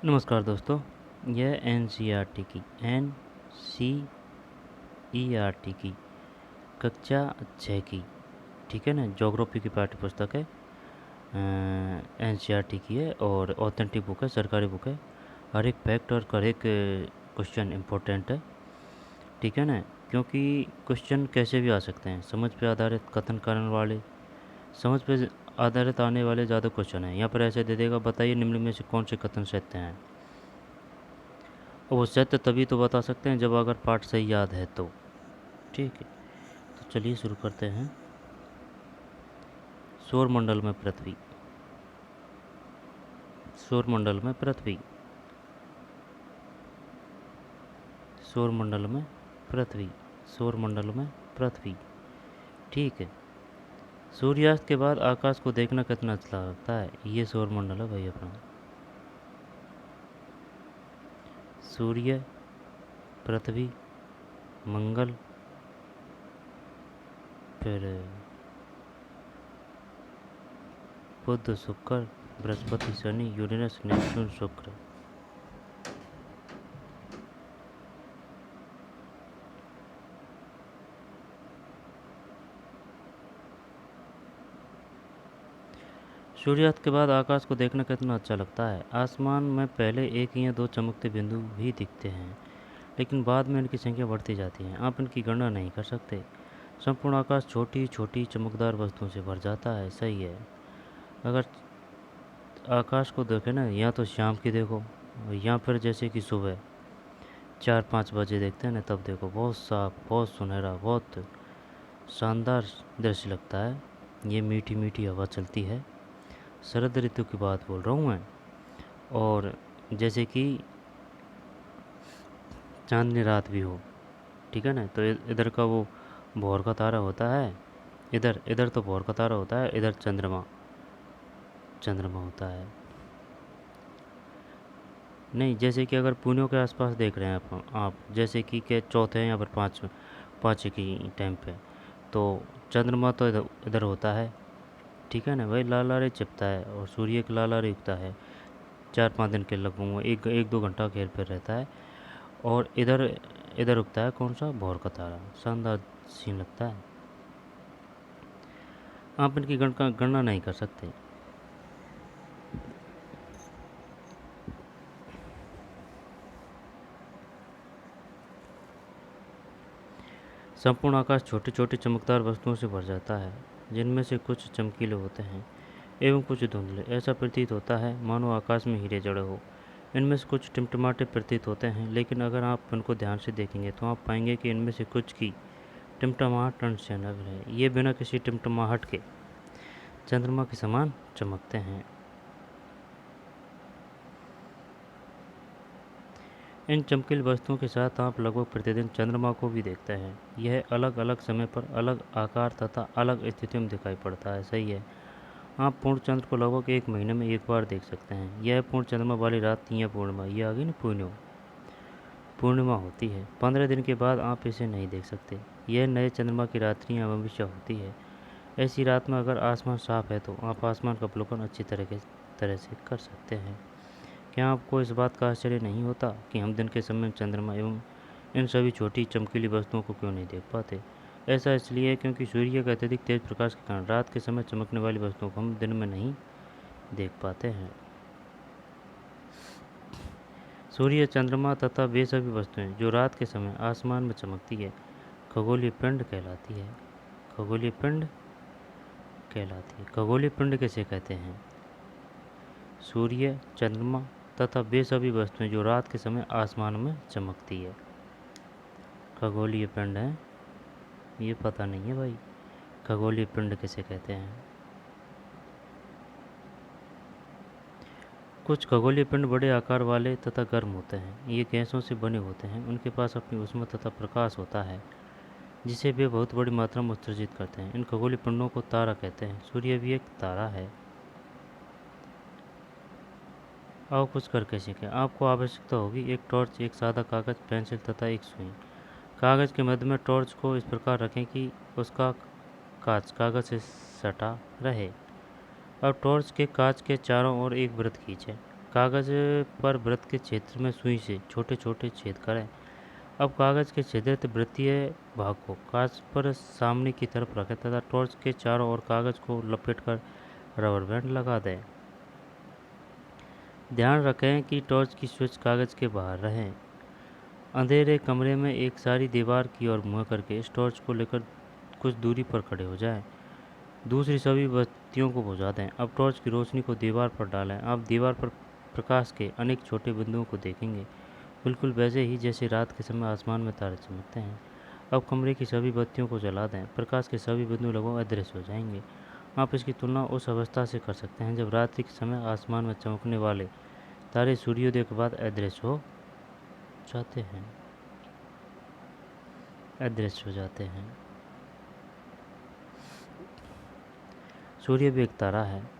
नमस्कार दोस्तों। यह N C E R T की कक्षा 6 की, ठीक है ना, ज्योग्राफी की पाठ्य पुस्तक है। एन सी आर टी की है और ऑथेंटिक बुक है, सरकारी बुक है। हर एक फैक्ट और हर एक क्वेश्चन इम्पोर्टेंट है, ठीक है ना। क्योंकि क्वेश्चन कैसे भी आ सकते हैं, समझ पे आधारित कथन कारण वाले, समझ पे आधारित आने वाले ज़्यादा क्वेश्चन हैं। यहाँ पर ऐसे दे देगा, बताइए निम्न में से कौन से कथन सत्य हैं। और वो सत्य तभी तो बता सकते हैं जब अगर पाठ सही याद है तो, ठीक है। तो चलिए शुरू करते हैं। सौर मंडल में पृथ्वी, सौर मंडल में पृथ्वी, सौर मंडल में पृथ्वी, सौर मंडल में पृथ्वी, ठीक है। सूर्यास्त के बाद आकाश को देखना कितना अच्छा लगता है। ये सौर मंडल है भाई अपना। सूर्य, पृथ्वी, मंगल, फिर बुध, शुक्र, बृहस्पति, शनि, यूरेनस, नेपच्यून, शुक्र। सूर्यास्त के बाद आकाश को देखना कितना अच्छा लगता है। आसमान में पहले एक या दो चमकते बिंदु भी दिखते हैं, लेकिन बाद में इनकी संख्या बढ़ती जाती है। आप इनकी गणना नहीं कर सकते। संपूर्ण आकाश छोटी छोटी चमकदार वस्तुओं से भर जाता है। सही है। अगर आकाश को देखें ना, या तो शाम की देखो, या फिर जैसे कि सुबह 4-5 बजे देखते हैं ना, तब देखो बहुत साफ, बहुत सुनहरा, बहुत शानदार दृश्य लगता है। ये मीठी मीठी हवा चलती है। शरद ऋतु की बात बोल रहा हूँ मैं। और जैसे कि चांदनी रात भी हो, ठीक है ना, तो इधर का वो भोर का तारा होता है। इधर इधर तो भोर का तारा होता है, इधर चंद्रमा, चंद्रमा होता है। नहीं, जैसे कि अगर पुण्यों के आसपास देख रहे हैं आप जैसे कि के चौथे या फिर पाँच की टाइम पे, तो चंद्रमा तो इधर इधर होता है, ठीक है ना। वही लालारे छिपता है और सूर्य की लालारे उगता है। 4-5 दिन के लगभग वो एक एक दो घंटा घेर पर रहता है। और इधर इधर उगता है कौन सा, भोर का तारा। शानदार सीन लगता है। आप इनकी गणना नहीं कर सकते। संपूर्ण आकाश छोटी छोटी चमकदार वस्तुओं से भर जाता है, जिनमें से कुछ चमकीले होते हैं एवं कुछ धुंधले। ऐसा प्रतीत होता है मानो आकाश में हीरे जड़े हो। इनमें से कुछ टिमटिमाटे प्रतीत होते हैं, लेकिन अगर आप इनको ध्यान से देखेंगे तो आप पाएंगे कि इनमें से कुछ की टिमटमाहट टन से अलग है। ये बिना किसी टिमटमाहट के चंद्रमा के समान चमकते हैं। इन चमकीली वस्तुओं के साथ आप लगभग प्रतिदिन चंद्रमा को भी देखते हैं। यह अलग अलग समय पर अलग आकार तथा अलग स्थितियों में दिखाई पड़ता है। सही है। आप पूर्ण चंद्र को लगभग 1 महीने में एक बार देख सकते हैं। यह पूर्ण चंद्रमा वाली रात या पूर्णिमा, ये आ गई ना, पूर्णिमा होती है। 15 दिन के बाद आप इसे नहीं देख सकते। यह नए चंद्रमा की रात्रि या भविष्य होती है। ऐसी रात में अगर आसमान साफ है तो आप आसमान का अवलोकन अच्छी तरह से कर सकते हैं। क्या आपको इस बात का आश्चर्य नहीं होता कि हम दिन के समय में चंद्रमा एवं इन सभी छोटी चमकीली वस्तुओं को क्यों नहीं देख पाते? ऐसा इसलिए है क्योंकि सूर्य के अत्यधिक तेज प्रकाश के कारण रात के समय चमकने वाली वस्तुओं को हम दिन में नहीं देख पाते हैं। सूर्य, चंद्रमा तथा वे सभी वस्तुएं जो रात के समय आसमान में चमकती है, खगोलीय पिंड कहलाती है। खगोलीय पिंड कहलाती है। खगोलीय पिंड किसे कहते हैं? सूर्य, चंद्रमा तथा वे सभी वस्तुएं जो रात के समय आसमान में चमकती है, खगोलीय पिंड है। ये पता नहीं है भाई, खगोलीय पिंड किसे कहते हैं। कुछ खगोलीय पिंड बड़े आकार वाले तथा गर्म होते हैं। ये गैसों से बने होते हैं। उनके पास अपनी ऊष्मा तथा प्रकाश होता है, जिसे वे बहुत बड़ी मात्रा में उत्सर्जित करते हैं। इन खगोलीय पिंडों को तारा कहते हैं। सूर्य भी एक तारा है। आओ कुछ करके सीखें। आपको आवश्यकता होगी एक टॉर्च, एक सादा कागज, पेंसिल तथा एक सुई। कागज के मध्य में टॉर्च को इस प्रकार रखें कि उसका कांच कागज से सटा रहे। अब टॉर्च के कांच के चारों ओर एक वृत्त खींचें। कागज पर वृत्त के क्षेत्र में सुई से छोटे छोटे छेद करें। अब कागज के छिद्रित वृत्तीय भाग को कांच पर सामने की तरफ रखें तथा टॉर्च के चारों ओर कागज को लपेटकर रबर बैंड लगा दें। ध्यान रखें कि टॉर्च की स्विच कागज के बाहर रहें। अंधेरे कमरे में एक सारी दीवार की ओर मुँह करके इस टॉर्च को लेकर कुछ दूरी पर खड़े हो जाएं। दूसरी सभी बत्तियों को बुझा दें। अब टॉर्च की रोशनी को दीवार पर डालें। आप दीवार पर प्रकाश के अनेक छोटे बिंदुओं को देखेंगे, बिल्कुल वैसे ही जैसे रात के समय आसमान में तारे चमकते हैं। अब कमरे की सभी बत्तियों को जला दें। प्रकाश के सभी बिंदु लगभग अदृश्य हो जाएंगे। आप इसकी तुलना उस अवस्था से कर सकते हैं जब रात्रि के समय आसमान में चमकने वाले तारे सूर्योदय के बाद अदृश्य हो जाते हैं। सूर्य भी एक तारा है।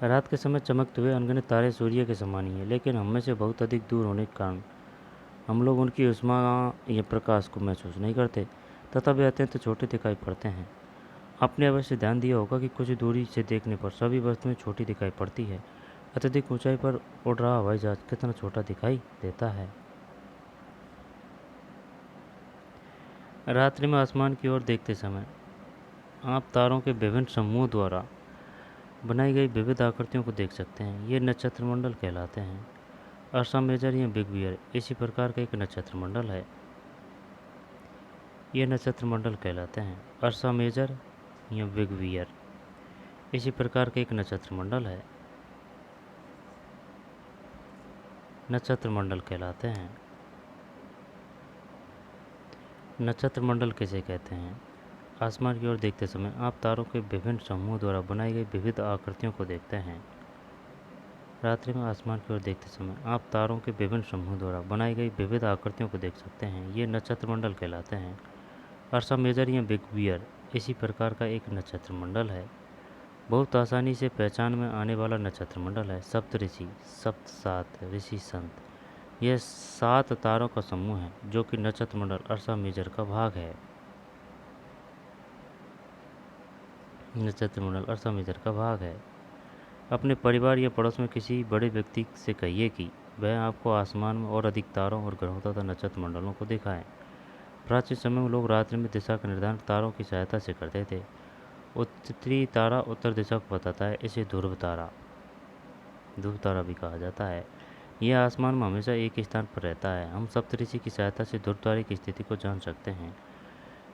रात के समय चमकते हुए अनगिनत तारे सूर्य के समान ही हैं, लेकिन हम में से बहुत अधिक दूर होने के कारण हम लोग उनकी ऊष्मा या प्रकाश को महसूस नहीं करते तथा वे अत्यंत छोटे दिखाई पड़ते हैं। आपने अवश्य ध्यान दिया होगा कि कुछ दूरी से देखने पर सभी वस्तुएं छोटी दिखाई पड़ती है। अत्यधिक ऊंचाई पर उड़ रहा हवाई जहाज कितना छोटा दिखाई देता है। रात्रि में आसमान की ओर देखते समय आप तारों के विभिन्न समूहों द्वारा बनाई गई विविध आकृतियों को देख सकते हैं। ये नक्षत्र मंडल कहलाते हैं। अर्सा मेजर या बिग बियर इसी प्रकार का एक नक्षत्र मंडल है। ये नक्षत्र मंडल कहलाते हैं। अर्सा मेजर या बिग बियर इसी प्रकार का एक नक्षत्र मंडल है। नक्षत्र मंडल कहलाते हैं। नक्षत्र मंडल किसे कहते हैं? आसमान की ओर देखते समय आप तारों के विभिन्न समूहों द्वारा बनाई गई विविध आकृतियों को देखते हैं। रात्रि में आसमान की ओर देखते समय आप तारों के विभिन्न समूहों द्वारा बनाई गई विविध आकृतियों को देख सकते हैं। ये नक्षत्र मंडल कहलाते हैं। अर्सा मेजर या बिग बियर इसी प्रकार का एक नक्षत्र मंडल है। बहुत आसानी से पहचान में आने वाला नक्षत्र मंडल है। सप्त ऋषि, सप्त सात ऋषि संत, यह 7 तारों का समूह है जो कि नक्षत्र मंडल अर्सा मेजर का भाग है। नक्षत्र मंडल अर्सा मेजर का भाग है। अपने परिवार या पड़ोस में किसी बड़े व्यक्ति से कहिए कि वह आपको आसमान में और अधिक तारों और ग्रहों तथा नक्षत्र मंडलों को दिखाएं। प्राचीन समय में लोग रात्रि में दिशा का निर्धारण तारों की सहायता से करते थे। उत्तरी तारा उत्तर दिशा को बताता है। इसे ध्रुव तारा भी कहा जाता है। यह आसमान में हमेशा एक स्थान पर रहता है। हम सप्तऋषि की सहायता से ध्रुव तारे की स्थिति को जान सकते हैं।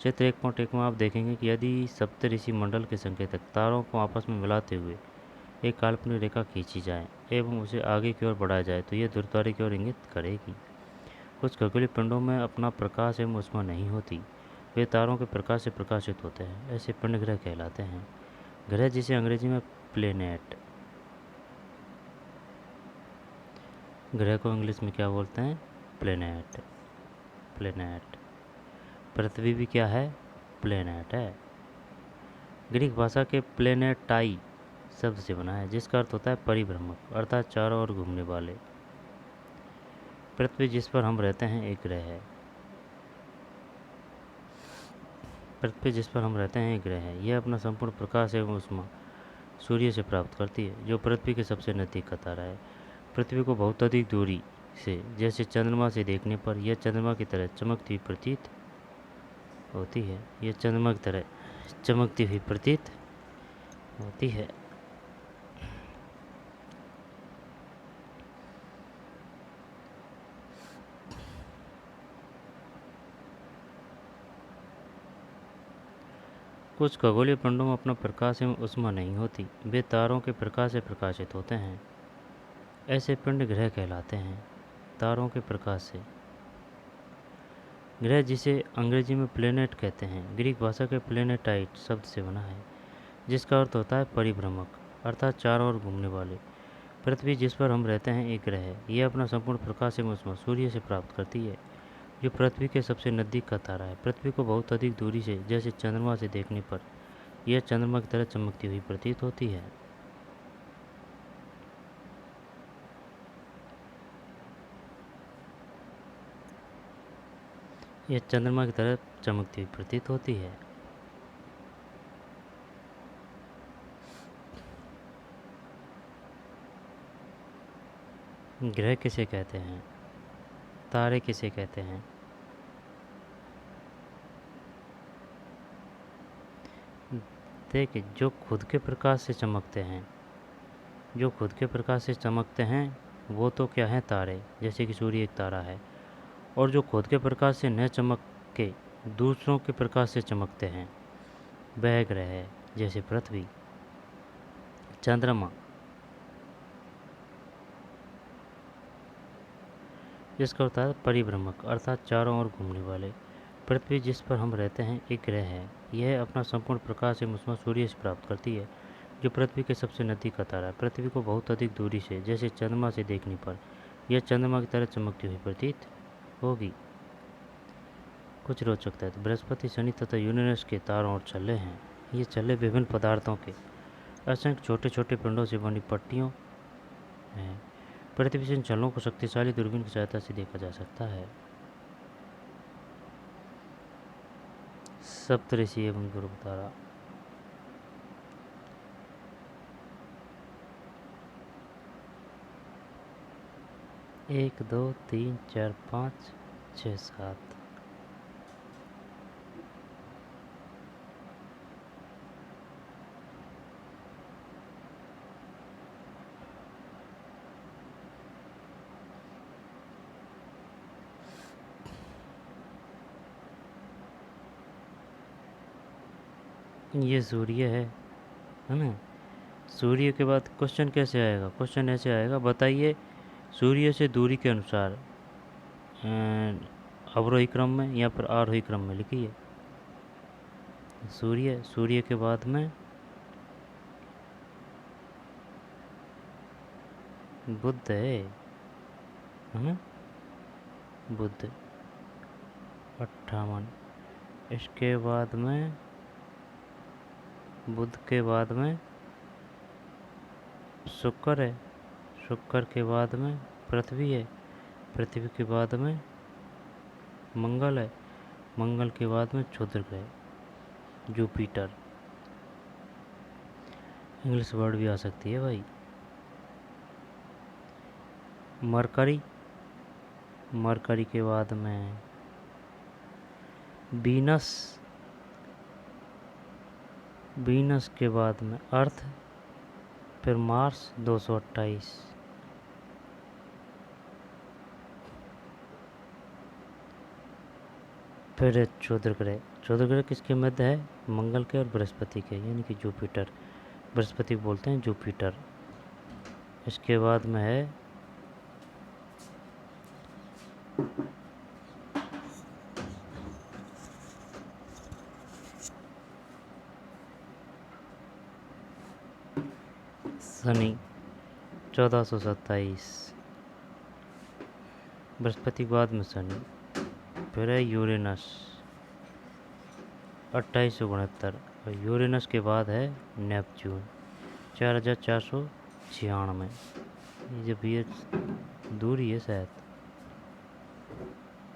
चित्र 1.1 में आप देखेंगे कि यदि सप्तऋषि मंडल के संकेतक तारों को आपस में मिलाते हुए एक काल्पनिक रेखा खींची जाए एवं उसे आगे की ओर बढ़ाया जाए तो यह ध्रुव तारे की ओर इंगित करेगी। कुछ खगोलीय पिंडों में अपना प्रकाश एवं ऊष्मा नहीं होती, वे तारों के प्रकाश से प्रकाशित होते हैं। ऐसे पिंड ग्रह कहलाते हैं। ग्रह जिसे अंग्रेजी में प्लेनेट, ग्रह को इंग्लिश में क्या बोलते हैं? प्लेनेट। पृथ्वी भी क्या है? प्लेनेट है। ग्रीक भाषा के प्लेनेटाई शब्द से बना है जिसका अर्थ होता है परिभ्रमक अर्थात चारों ओर घूमने वाले। पृथ्वी जिस पर हम रहते हैं एक ग्रह है। यह अपना संपूर्ण प्रकाश एवं ऊष्मा सूर्य से प्राप्त करती है जो पृथ्वी के सबसे नज़दीक का तारा है। पृथ्वी को बहुत अधिक दूरी से जैसे चंद्रमा से देखने पर यह चंद्रमा की तरह चमकती हुई प्रतीत होती है। कुछ खगोलीय पिंडों में अपना प्रकाश एवं ऊष्मा नहीं होती, वे तारों के प्रकाश से प्रकाशित होते हैं। ऐसे पिंड ग्रह कहलाते हैं। तारों के प्रकाश से। ग्रह जिसे अंग्रेजी में प्लेनेट कहते हैं ग्रीक भाषा के प्लेनेटाइट शब्द से बना है जिसका अर्थ होता है परिभ्रमक अर्थात चारों ओर घूमने वाले। पृथ्वी जिस पर हम रहते हैं एक ग्रह है। यह अपना संपूर्ण प्रकाश एवं ऊष्मा सूर्य से प्राप्त करती है जो पृथ्वी के सबसे नज़दीक का तारा है। पृथ्वी को बहुत अधिक दूरी से जैसे चंद्रमा से देखने पर यह चंद्रमा की तरह चमकती हुई प्रतीत होती है। ग्रह किसे कहते हैं? तारे किसे कहते हैं? देखिए, जो खुद के प्रकाश से चमकते हैं, जो खुद के प्रकाश से चमकते हैं वो तो क्या है, तारे, जैसे कि सूर्य एक तारा है। और जो खुद के प्रकाश से न चमक के दूसरों के प्रकाश से चमकते हैं वह ग्रह है, जैसे पृथ्वी, चंद्रमा। जिसका होता है परिभ्रमक, अर्थात चारों ओर घूमने वाले। पृथ्वी जिस पर हम रहते हैं एक ग्रह है। यह अपना संपूर्ण प्रकाश एवं उष्मा सूर्य से प्राप्त करती है, जो पृथ्वी के सबसे नज़दीक का तारा है। पृथ्वी को बहुत अधिक दूरी से, जैसे चंद्रमा से देखने पर यह चंद्रमा की तरह चमकती हुई प्रतीत होगी। कुछ रोचक तथ्य। बृहस्पति, शनि तथा यूरेनस के तारों और छल्ले हैं। ये छल्ले विभिन्न पदार्थों के असंख्य छोटे छोटे पिंडों से बनी पट्टियों हैं। पृथ्वी से इन छल्लों को शक्तिशाली दूरबीन की सहायता से देखा जा सकता है। सप्तऋषि एवं ध्रुव तारा। 1 2 3 4 5 6 7। ये सूर्य है ना। सूर्य के बाद क्वेश्चन कैसे आएगा? क्वेश्चन ऐसे आएगा, बताइए सूर्य से दूरी के अनुसार अवरोही क्रम में या फिर आरोही क्रम में लिखिए। सूर्य, सूर्य के बाद में बुध है ना। बुध 58। इसके बाद में बुध के बाद में शुक्र है। शुक्र के बाद में पृथ्वी है। पृथ्वी के बाद में मंगल है। मंगल के बाद में क्षुद्र ग्रह जुपिटर। इंग्लिश वर्ड भी आ सकती है भाई। मरकरी। मरकरी के बाद में वीनस। वीनस के बाद में अर्थ, फिर मार्स 228। फिर क्षुद्र ग्रह। क्षुद्र ग्रह किसके मध्य है? मंगल के और बृहस्पति के, यानी कि जुपिटर। बृहस्पति बोलते हैं जुपिटर। इसके बाद में है शनि 1427। बृहस्पति के बाद में शनि। फिर है यूरेनस 2869। और यूरेनस के बाद है नेपच्यून 4496। ये जो भी दूरी है शायद।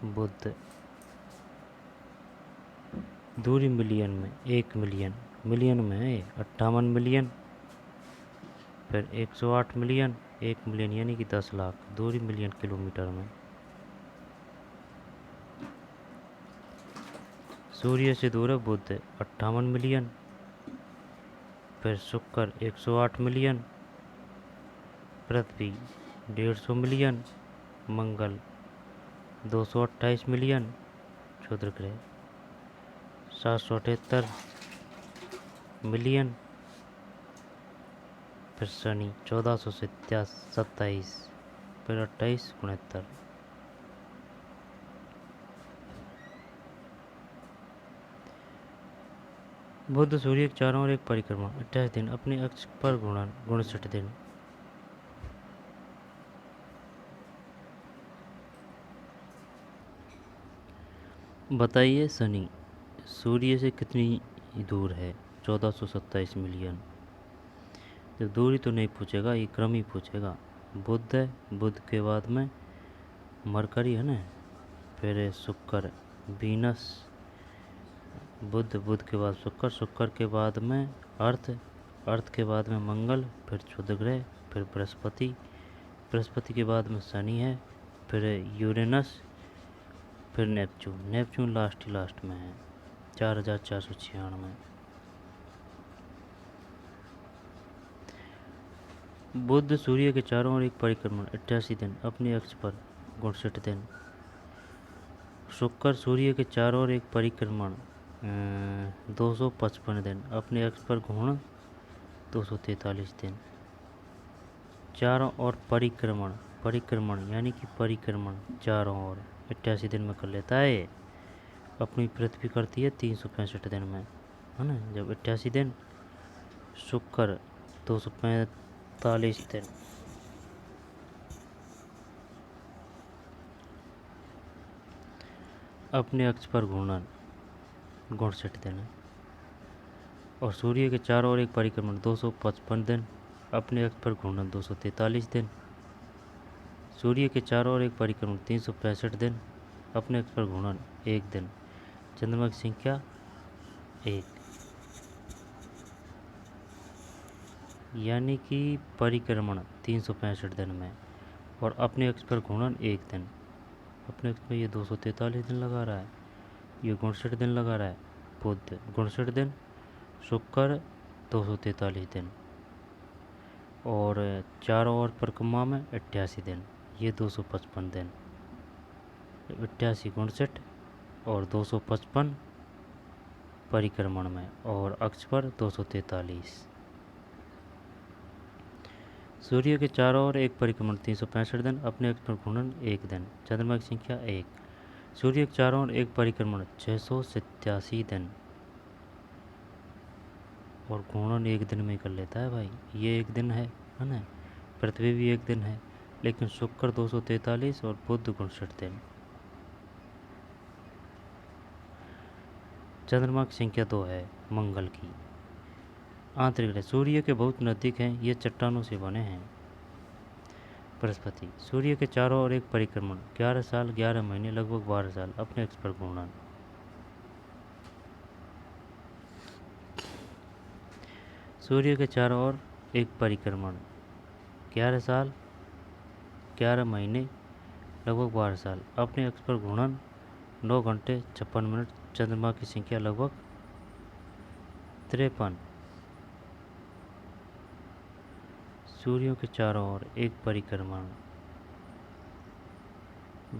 बुध दूरी मिलियन में, 1 मिलियन, मिलियन में है 58 मिलियन। फिर 108 मिलियन, 1 मिलियन यानी कि 10 लाख। दूरी मिलियन किलोमीटर में। सूर्य से दूर है बुध 58 मिलियन। फिर शुक्र 108 मिलियन। पृथ्वी 150 मिलियन। मंगल 228 मिलियन। क्षुद्र ग्रह 778 मिलियन। फिर शनि 1427। फिर 2869। बुध सूर्य के चारों ओर एक परिक्रमा 28 दिन, अपने अक्ष पर घूर्णन 59 दिन। बताइए शनि सूर्य से कितनी दूर है? 1427 मिलियन। तो दूरी तो नहीं पूछेगा, ये क्रम ही पूछेगा। बुध है, बुध के बाद में मरकरी है ना। फिर है शुक्र, वीनस। बुध, बुध के बाद शुक्र, शुक्र के बाद में अर्थ, अर्थ के बाद में मंगल, फिर क्षुद्र ग्रह, फिर बृहस्पति, बृहस्पति के बाद में शनि है, फिर यूरेनस, फिर नेपच्यून। नेपच्यून लास्ट ही लास्ट में है 4496। बुध सूर्य के चारों ओर एक परिक्रमण 88 दिन अपनी अक्ष पर 59 दिन। शुक्र सूर्य के चारों ओर एक परिक्रमण 255 दिन अपने अक्ष पर घूर्णन 243 दिन। चारों ओर परिक्रमण, परिक्रमण यानी कि परिक्रमण चारों ओर 88 दिन में कर लेता है ये। अपनी पृथ्वी करती है 365 दिन में, है ना। जब 88 दिन, शुक्र 245 दिन। अपने अक्ष पर घूर्णन 59 दिन है। और सूर्य के चारों ओर एक परिक्रमण 255 दिन अपने अक्ष पर घूर्णन 243 दिन। सूर्य के चारों ओर एक परिक्रमण 365 दिन अपने अक्ष पर घूर्णन 1 दिन। चंद्रमा की संख्या 1, यानी कि परिक्रमण 365 दिन में और अपने अक्ष पर घूर्णन 1 दिन। अपने अक्ष पर ये 243 दिन लगा रहा है, ये 59 दिन लगा रहा है। बुध 59 दिन, शुक्र 243 दिन, और चारों ओर परिक्रमा में 88 दिन, ये 255 दिन। 88 59 और 255 परिक्रमण में, और अक्ष पर 243। सूर्य के चारों ओर एक परिक्रमण 365 दिन अपने अक्ष पर घूर्णन 1 दिन। चंद्रमा की संख्या 1। सूर्य के चारों ओर एक परिक्रमण 687 दिन और घूर्णन 1 दिन में कर लेता है भाई। ये 1 दिन है ना। पृथ्वी भी 1 दिन है, लेकिन शुक्र 243 और बुध 59 दिन। चंद्रमा की संख्या 2 है मंगल की। आंतरिक ग्रह सूर्य के बहुत नज़दीक हैं, ये चट्टानों से बने हैं। बृहस्पति सूर्य के चारों ओर एक परिक्रमण 11 साल 11 महीने लगभग 12 साल अपने अक्ष पर घूर्णन। सूर्य के चारों ओर एक परिक्रमण 11 साल 11 महीने लगभग 12 साल अपने अक्ष पर घूर्णन 9 घंटे 56 मिनट। चंद्रमा की संख्या लगभग 53। सूर्य के चारों ओर एक परिक्रमण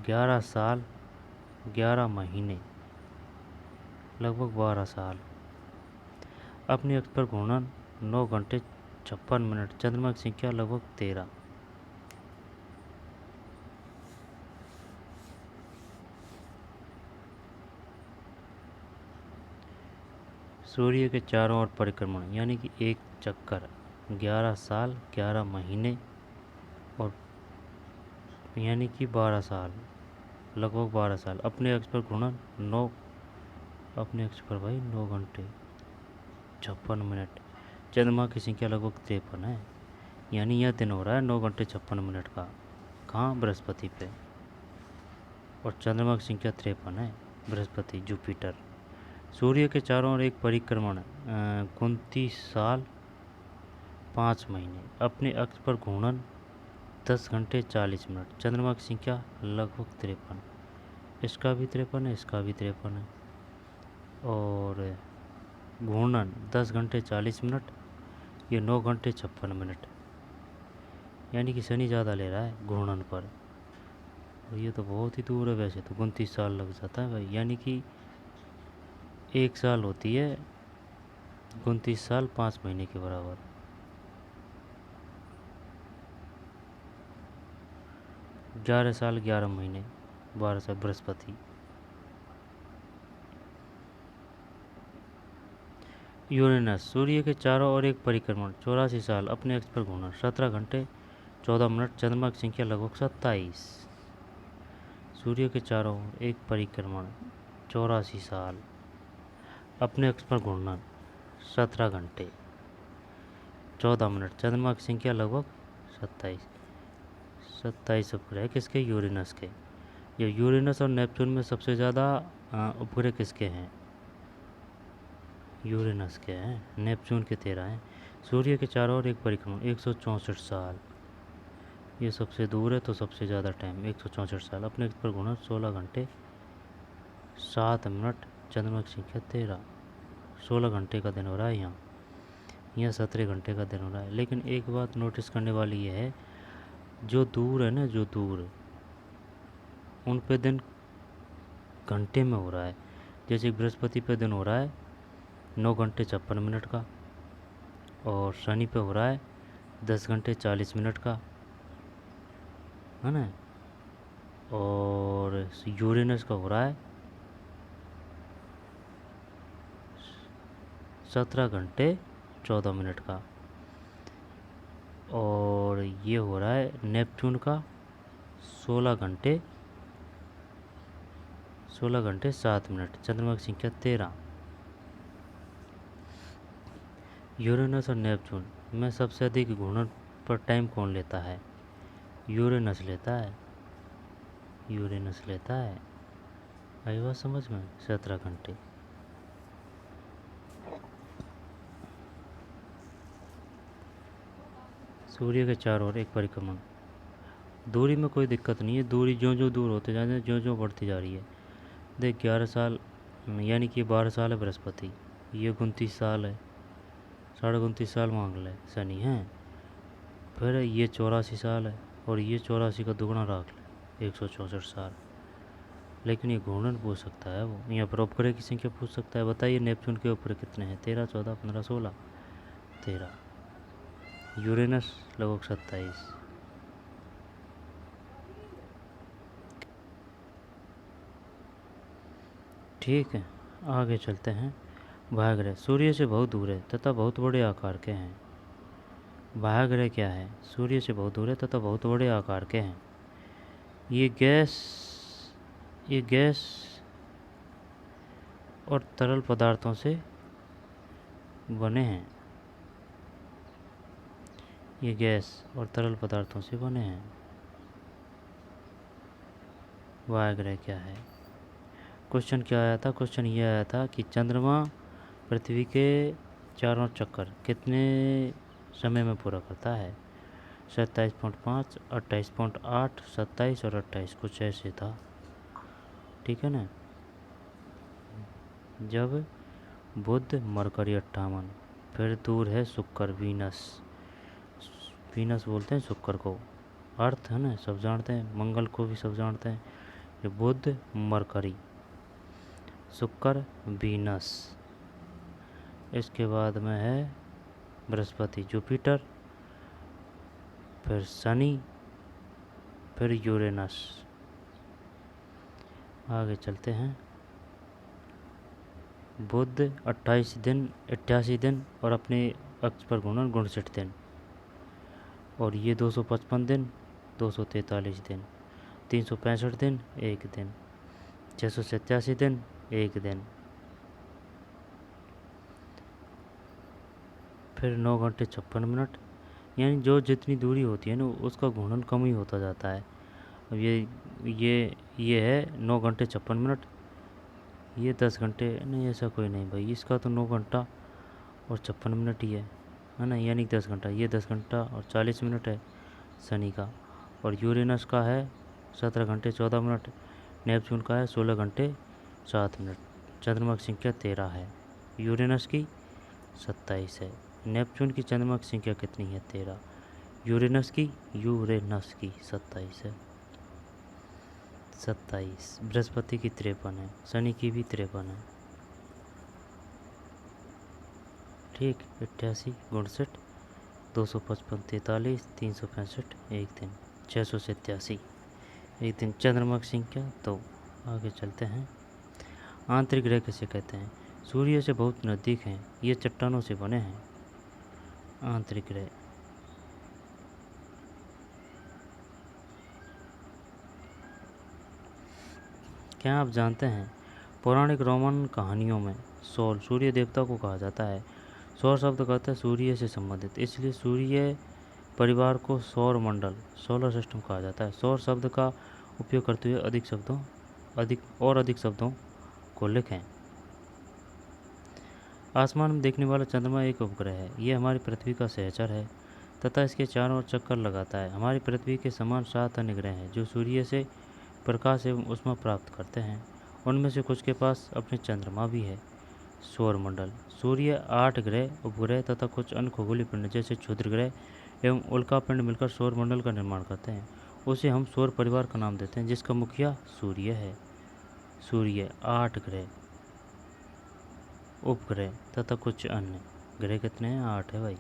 11 साल 11 महीने लगभग 12 साल अपने अक्ष पर घूर्णन 9 घंटे 56 मिनट। चंद्रमा की संख्या लगभग 13। सूर्य के चारों ओर परिक्रमण यानी कि एक चक्कर 11 साल 11 महीने और यानी कि 12 साल लगभग 12 साल अपने अक्ष पर घूर्णन 9 अपने अक्ष पर भाई 9 घंटे 56 मिनट। चंद्रमा की संख्या लगभग 53 है, यानी यह दिन हो रहा है 9 घंटे 56 मिनट का। कहाँ? बृहस्पति पे। और चंद्रमा की संख्या 53 है। बृहस्पति जुपिटर। सूर्य के चारों ओर एक परिक्रमण 29 साल 5 महीने अपने अक्ष पर घूर्णन 10 घंटे 40 मिनट। चंद्रमा की संख्या लगभग 53। इसका भी 53 है, इसका भी 53 है। और घूर्णन 10 घंटे 40 मिनट, ये 9 घंटे 56 मिनट, यानी कि शनि ज़्यादा ले रहा है घूर्णन पर। और ये तो बहुत ही दूर है, वैसे तो 29 साल लग जाता है भाई, यानी कि 1 साल होती है 29 साल 5 महीने के बराबर। ग्यारह साल 11 महीने 12 साल बृहस्पति। यूरेनस सूर्य के चारों ओर एक परिक्रमण 84 साल अपने अक्ष पर घूमना 17 घंटे 14 मिनट। चंद्रमा की संख्या लगभग 27। सूर्य के चारों ओर एक परिक्रमण 84 साल अपने अक्ष पर घूमना 17 घंटे 14 मिनट। चंद्रमा की संख्या लगभग 27। 27 उपग्रह किसके? यूरेनस के। ये यूरेनस और नेपच्यून में सबसे ज़्यादा उपग्रह किसके हैं? यूरेनस के हैं। नेपच्यून के 13 हैं। सूर्य के चारों ओर एक परिक्रमण 164 साल ये सबसे दूर है तो सबसे ज़्यादा टाइम 164 साल। अपने पर घूर्णन 16 घंटे 7 मिनट। चंद्रमा की संख्या 13। 16 घंटे का दिन हो रहा है यहाँ 17 घंटे का दिन हो रहा है। लेकिन एक बात नोटिस करने वाली ये है, जो दूर है ना, जो दूर, उन पे दिन घंटे में हो रहा है। जैसे बृहस्पति पे दिन हो रहा है 9 घंटे 56 मिनट का, और शनि पे हो रहा है 10 घंटे 40 मिनट का, है ना। और यूरेनस का हो रहा है 17 घंटे 14 मिनट का, और ये हो रहा है नेपच्यून का 16 घंटे 7 मिनट। चंद्रमा की संख्या 13। यूरेनस और नेपच्यून में सबसे अधिक घूर्णन पर टाइम कौन लेता है? यूरेनस लेता है। यूरेनस लेता है। आई बात समझ में? 17 घंटे। सूर्य के चारों ओर एक परिक्रमण। दूरी में कोई दिक्कत नहीं है, दूरी जो जो दूर होते जा रहे हैं, जो जो बढ़ती जा रही है। देख 11 साल यानी कि 12 साल है बृहस्पति, ये 29 साल है, 29.5 साल मांग ले शनि है। फिर ये 84 साल है, और ये 84 का दुगना रख ले 164 साल। लेकिन ये घूर्णन पूछ सकता है, वो यहाँ पर उपग्रह की संख्या पूछ सकता है। बताइए नेपच्यून के उपग्रह कितने हैं? 13, 14, 15, 16। 13। यूरेनस लगभग 27। ठीक है, आगे चलते हैं। बाह्यग्रह सूर्य से बहुत दूर है तथा बहुत बड़े आकार के हैं। बाह्यग्रह क्या है? सूर्य से बहुत दूर है तथा बहुत बड़े आकार के हैं। ये गैस और तरल पदार्थों से बने हैं। ये गैस और तरल पदार्थों से बने हैं। बाह्यग्रह क्या है? क्वेश्चन क्या आया था? क्वेश्चन ये आया था कि चंद्रमा पृथ्वी के चारों चक्कर कितने समय में पूरा करता है? 27.5, 28.8, 27 और 28, कुछ ऐसे था। ठीक है ना। जब बुध, मरकरी 58, फिर दूर है शुक्र, वीनस बोलते हैं शुक्र को, अर्थ है ना, सब जानते हैं। मंगल को भी सब जानते हैं। ये बुध, मरकरी, शुक्र, वीनस। इसके बाद में है बृहस्पति, जुपिटर, फिर शनि, फिर यूरेनस। आगे चलते हैं। बुध 88 दिन और अपने अक्ष पर घूर्णन 59 दिन, और ये 255 दिन, 243 दिन, 365 दिन, 1 दिन, 687 दिन, 1 दिन, फिर 9 घंटे 56 मिनट। यानी जो जितनी दूरी होती है ना, उसका घूर्णन कम ही होता जाता है। अब ये है 9 घंटे 56 मिनट, ये 10 घंटे नहीं, ऐसा कोई नहीं भाई, इसका तो 9 घंटा और 56 मिनट ही है ना, यानी 10 घंटा। ये 10 घंटा और 40 मिनट है शनि का। और यूरेनस का है 17 घंटे 14 मिनट। नेपच्यून का है 16 घंटे 7 मिनट। चंद्रमा की संख्या 13 है, यूरेनस की 27 है। नेपच्यून की चंद्रमा की संख्या कितनी है? 13। यूरेनस की 27 है। 27। बृहस्पति की 53 है, शनि की भी 53 है। ठीक, 88, 59, 255, 43, 365, 1 दिन, 687, 1 दिन। चंद्रमा की संख्या तो आगे चलते हैं। आंतरिक ग्रह किसे कहते हैं? सूर्य से बहुत नज़दीक हैं, ये चट्टानों से बने हैं। आंतरिक ग्रह क्या आप जानते हैं? पौराणिक रोमन कहानियों में सौर सूर्य देवता को कहा जाता है। सौर शब्द का अर्थ है सूर्य से संबंधित, इसलिए सूर्य परिवार को सौर मंडल, सोलर सिस्टम कहा जाता है। सौर शब्द का उपयोग करते हुए अधिक शब्दों को लिखें। आसमान में देखने वाला चंद्रमा एक उपग्रह है, ये हमारी पृथ्वी का सहचर है। तथा इसके चारों ओर चक्कर लगाता है। हमारी पृथ्वी के समान 7 अन्य ग्रह हैं जो सूर्य से प्रकाश एवं ऊष्मा प्राप्त करते हैं। उनमें से कुछ के पास अपने चंद्रमा भी है। सौरमंडल। सूर्य, 8 ग्रह, उपग्रह तथा कुछ अन्य खगोलीय पिंड जैसे क्षुद्र ग्रह एवं उल्कापिंड मिलकर सौरमंडल का निर्माण करते हैं। उसे हम सौर परिवार का नाम देते हैं, जिसका मुखिया सूर्य है। सूर्य, 8 ग्रह, उपग्रह तथा कुछ अन्य ग्रह कितने हैं? 8 है भाई।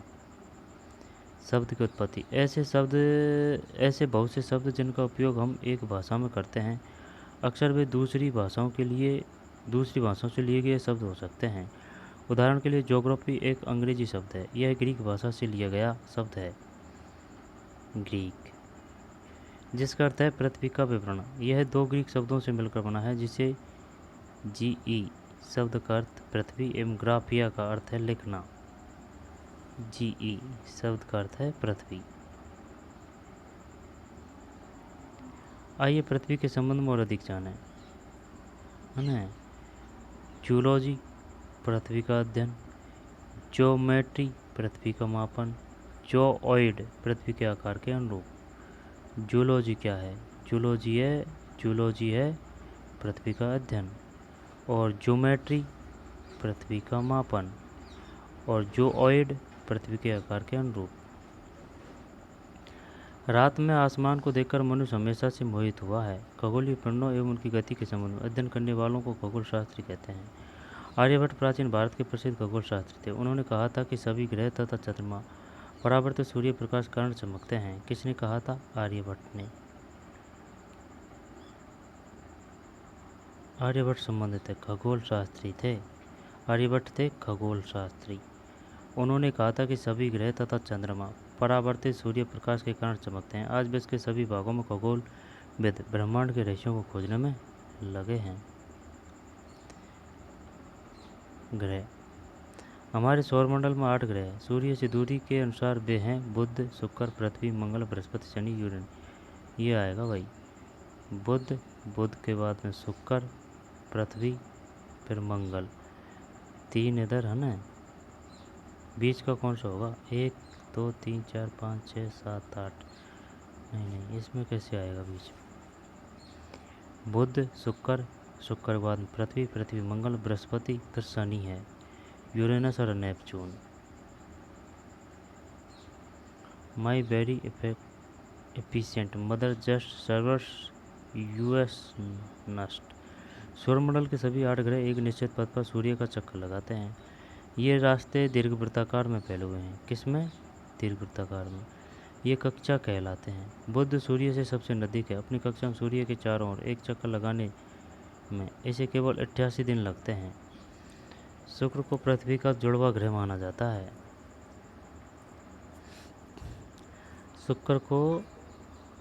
शब्द की उत्पत्ति। ऐसे बहुत से शब्द जिनका उपयोग हम एक भाषा में करते हैं, अक्सर वे दूसरी भाषाओं से लिए गए शब्द हो सकते हैं। उदाहरण के लिए ज्योग्राफी एक अंग्रेजी शब्द है। यह ग्रीक भाषा से लिया गया शब्द है, ग्रीक, जिसका अर्थ है पृथ्वी का विवरण। यह 2 ग्रीक शब्दों से मिलकर बना है, जिसे जीई शब्द का अर्थ पृथ्वी एवं ग्राफिया का अर्थ है लिखना। जीई शब्द का अर्थ है पृथ्वी। आइए पृथ्वी के संबंध में और अधिक जानें, है ना। जूलॉजी, पृथ्वी का अध्ययन। ज्योमेट्री, पृथ्वी का मापन। ज्योऑइड, पृथ्वी के आकार के अनुरूप। जूलॉजी क्या है? जूलॉजी है पृथ्वी का अध्ययन। और ज्योमेट्री, पृथ्वी का मापन। और ज्योऑइड, पृथ्वी के आकार के अनुरूप। रात में आसमान को देखकर मनुष्य हमेशा से मोहित हुआ है। खगोलीय पिंडों एवं उनकी गति के संबंध में अध्ययन करने वालों को खगोल शास्त्री कहते हैं। आर्यभट्ट प्राचीन भारत के प्रसिद्ध खगोल शास्त्री थे। उन्होंने कहा था कि सभी ग्रह तथा चंद्रमा परावर्तित सूर्य प्रकाश के कारण चमकते हैं। किसने कहा था? आर्यभट्ट ने। आर्यभट्ट संबंधित है, खगोल शास्त्री थे। आर्यभट्ट थे खगोल शास्त्री। उन्होंने कहा था कि सभी ग्रह तथा चंद्रमा परावर्तित सूर्य प्रकाश के कारण चमकते हैं। आज विश्व के सभी भागों में खगोलविद ब्रह्मांड के रहस्यों को खोजने में लगे हैं। ग्रह। हमारे सौरमंडल में 8 ग्रह हैं। सूर्य से दूरी के अनुसार वे हैं बुध, शुक्र, पृथ्वी, मंगल, बृहस्पति, शनि, यूरेन। ये आएगा भाई, बुध के बाद में शुक्र, पृथ्वी, फिर मंगल। 3 इधर है ना। बीच का कौन सा होगा? 1 2 3 4 5 6 7 8। नहीं, इसमें कैसे आएगा बीच में? बुध, शुक्र के बाद में पृथ्वी, मंगल, बृहस्पति, फिर शनि है, यूरेनस और Neptune. My very efficient mother just serves us नस्ट। सौरमंडल के सभी 8 ग्रह एक निश्चित पथ पर सूर्य का चक्कर लगाते हैं। ये रास्ते दीर्घवृत्ताकार में फैले हुए हैं। किसमें? दीर्घवृत्ताकार में। ये कक्षा कहलाते हैं। बुध सूर्य से सबसे नज़दीक है। अपनी कक्षा में सूर्य के चारों ओर एक चक्कर लगाने में इसे केवल 88 दिन लगते हैं। शुक्र को पृथ्वी का जुड़वा ग्रह माना जाता है। शुक्र को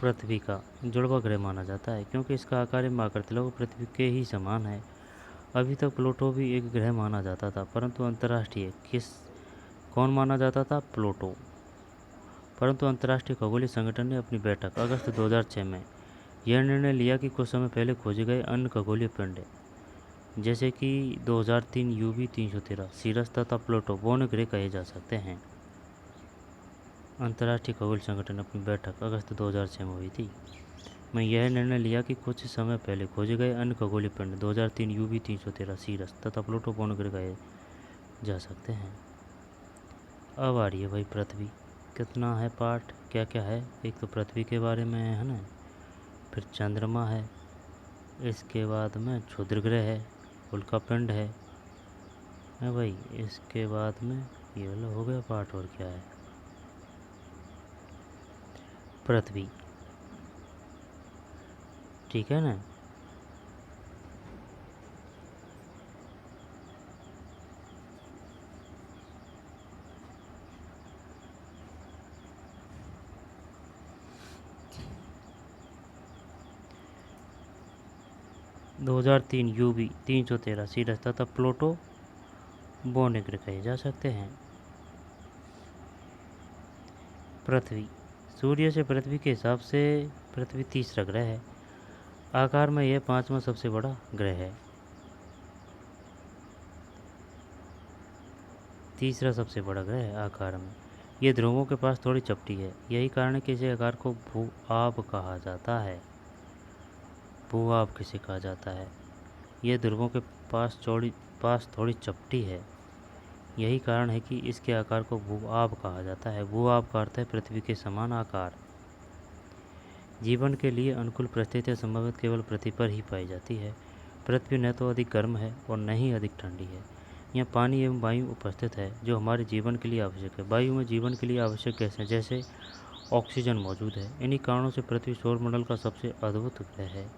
पृथ्वी का जुड़वा ग्रह माना जाता है क्योंकि इसका आकार एवं आकृति लगभग पृथ्वी के ही समान है। अभी तक प्लूटो भी एक ग्रह माना जाता था, परंतु अंतर्राष्ट्रीय कौन माना जाता था? प्लूटो। परंतु अंतर्राष्ट्रीय खगोलीय संगठन ने अपनी बैठक अगस्त 2006 में यह निर्णय लिया कि कुछ समय पहले खोजे गए अन्य खगोलीय पिंड जैसे कि 2003 UV 313 सीरस तथा प्लूटो बौने ग्रह कहे जा सकते हैं। अंतर्राष्ट्रीय खगोल संगठन अपनी बैठक अगस्त 2006 में हुई थी, में यह निर्णय लिया कि कुछ समय पहले खोजे गए अन्य खगोलीय पिंड 2003 UV 313 सीरस तथा प्लूटो बौने ग्रह कहे जा सकते हैं। अब आ रही है भाई पृथ्वी। कितना है पार्ट, क्या क्या है? एक तो पृथ्वी के बारे में है ना, फिर चंद्रमा है, इसके बाद में क्षुद्र ग्रह है, उल्कापिंड है भाई, इसके बाद में ये वाला हो गया पार्ट। और क्या है? पृथ्वी, ठीक है ना। (2003) UV 313 सीरस तथा प्लूटो बौने ग्रह कहे जा सकते हैं। पृथ्वी, सूर्य से पृथ्वी के हिसाब से पृथ्वी तीसरा ग्रह है। आकार में यह 5वां सबसे बड़ा ग्रह है। तीसरा सबसे बड़ा ग्रह है आकार में। ये ध्रुवों के पास थोड़ी चपटी है, यही कारण है कि इसे आकार को भू-आब कहा जाता है। भू-आब किसे कहा जाता है? ये ध्रुवों के पास थोड़ी चपटी है, यही कारण है कि इसके आकार को भू-आब कहा जाता है। भू-आब का अर्थ है पृथ्वी के समान आकार। जीवन के लिए अनुकूल परिस्थितियाँ संभवतः केवल पृथ्वी पर ही पाई जाती है। पृथ्वी न तो अधिक गर्म है और न ही अधिक ठंडी है। यहाँ पानी एवं वायु उपस्थित है जो हमारे जीवन के लिए आवश्यक है। वायु में जीवन के लिए आवश्यक गैसें जैसे ऑक्सीजन मौजूद है। इन्हीं कारणों से पृथ्वी सौरमंडल का सबसे अद्भुत ग्रह है।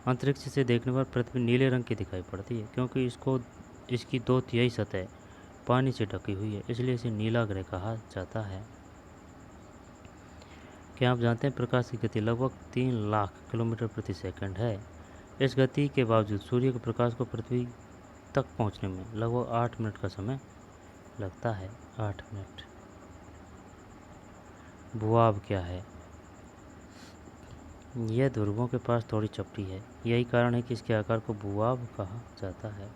अंतरिक्ष से देखने पर पृथ्वी नीले रंग की दिखाई पड़ती है क्योंकि इसकी 2/3 सतह पानी से ढकी हुई है, इसलिए इसे नीला ग्रह कहा जाता है। क्या आप जानते हैं प्रकाश की गति लगभग 3 लाख किलोमीटर प्रति सेकंड है। इस गति के बावजूद सूर्य के प्रकाश को पृथ्वी तक पहुंचने में लगभग 8 मिनट का समय लगता है। 8 मिनट। भूआब क्या है? यह ध्रुवों के पास थोड़ी चपटी है, यही कारण है कि इसके आकार को भूआब कहा जाता है।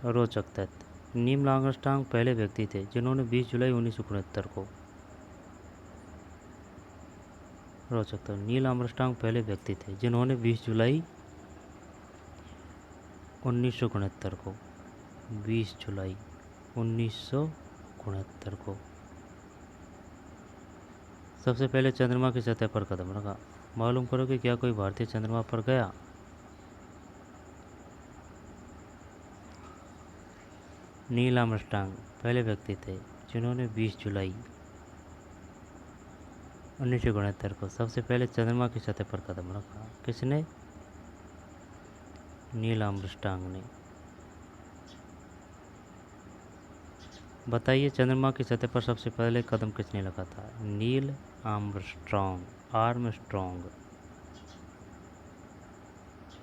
रोचक तथ्य: नील आर्मस्ट्रांग पहले व्यक्ति थे जिन्होंने 20 जुलाई 1969 को रोचक तथ्य: नील आर्मस्ट्रांग पहले व्यक्ति थे जिन्होंने 20 जुलाई 1969 को 20 जुलाई 1969 को सबसे पहले चंद्रमा की सतह पर कदम रखा। मालूम करो कि क्या कोई भारतीय चंद्रमा पर गया। नील आर्मस्ट्रांग पहले व्यक्ति थे जिन्होंने 20 जुलाई 1969 को सबसे पहले चंद्रमा की सतह पर कदम रखा। किसने? नील आर्मस्ट्रांग ने। बताइए चंद्रमा की सतह पर सबसे पहले कदम किसने रखा था? Neil Armstrong.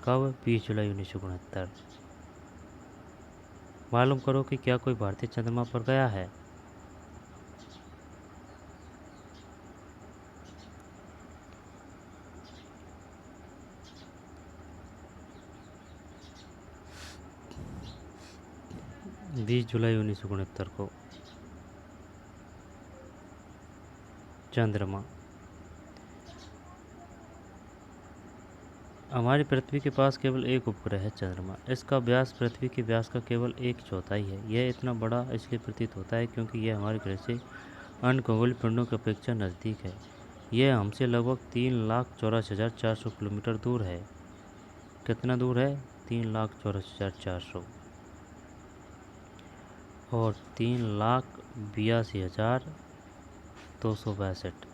कब? 20 जुलाई 1969। मालूम करो कि क्या कोई भारतीय चंद्रमा पर गया है। बीस जुलाई 1969 को चंद्रमा। हमारी पृथ्वी के पास केवल एक उपग्रह है, चंद्रमा। इसका व्यास पृथ्वी के व्यास का केवल 1/4 है। यह इतना बड़ा इसलिए प्रतीत होता है क्योंकि यह हमारे ग्रह से अन्य खगोलीय पिंडों की अपेक्षा नज़दीक है। यह हमसे लगभग 3,84,400 किलोमीटर दूर है। कितना दूर है? 3,84,400 और 3,82,262।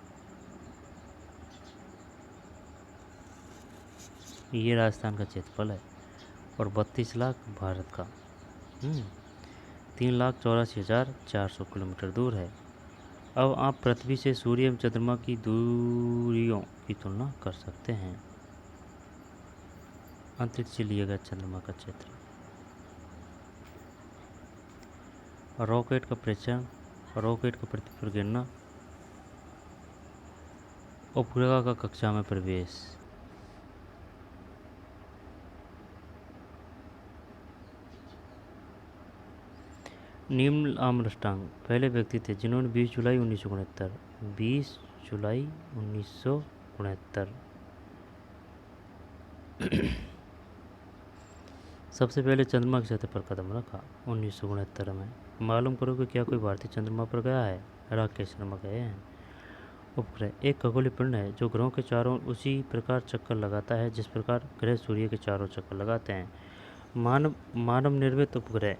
ये राजस्थान का क्षेत्रफल है और 32 लाख भारत का। 3,84,400 किलोमीटर दूर है। अब आप पृथ्वी से सूर्य एवं चंद्रमा की दूरियों की तुलना कर सकते हैं। अंतरिक्ष से लिया गया चंद्रमा का क्षेत्र। रॉकेट का परीक्षण, रॉकेट का पृथ्वी पर गिरना, उपग्रह का कक्षा में प्रवेश। नील आर्मस्ट्रांग पहले व्यक्ति थे जिन्होंने 20 जुलाई 1969 सबसे पहले चंद्रमा की सतह पर कदम रखा 1969 में। मालूम करो कि क्या कोई भारतीय चंद्रमा पर गया है। राकेश शर्मा गए हैं। उपग्रह एक खगोलीय पिंड है जो ग्रहों के चारों उसी प्रकार चक्कर लगाता है जिस प्रकार ग्रह सूर्य के चारों चक्कर लगाते हैं। मानव निर्मित उपग्रह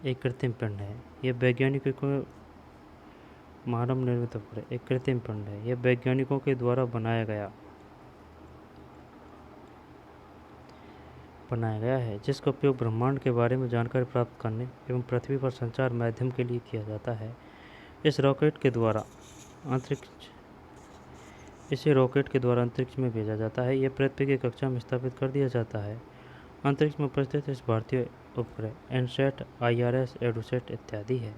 एक कृत्रिम पिंड है। यह वैज्ञानिकों के द्वारा बनाया गया है जिसका उपयोग ब्रह्मांड के बारे में जानकारी प्राप्त करने एवं पृथ्वी पर संचार माध्यम के लिए किया जाता है। इसे रॉकेट के द्वारा अंतरिक्ष में भेजा जाता है। यह पृथ्वी की कक्षा में स्थापित कर दिया जाता है। अंतरिक्ष में उपस्थित इस भारतीय उपग्रह इनसैट, IRS, एडुसैट इत्यादि है।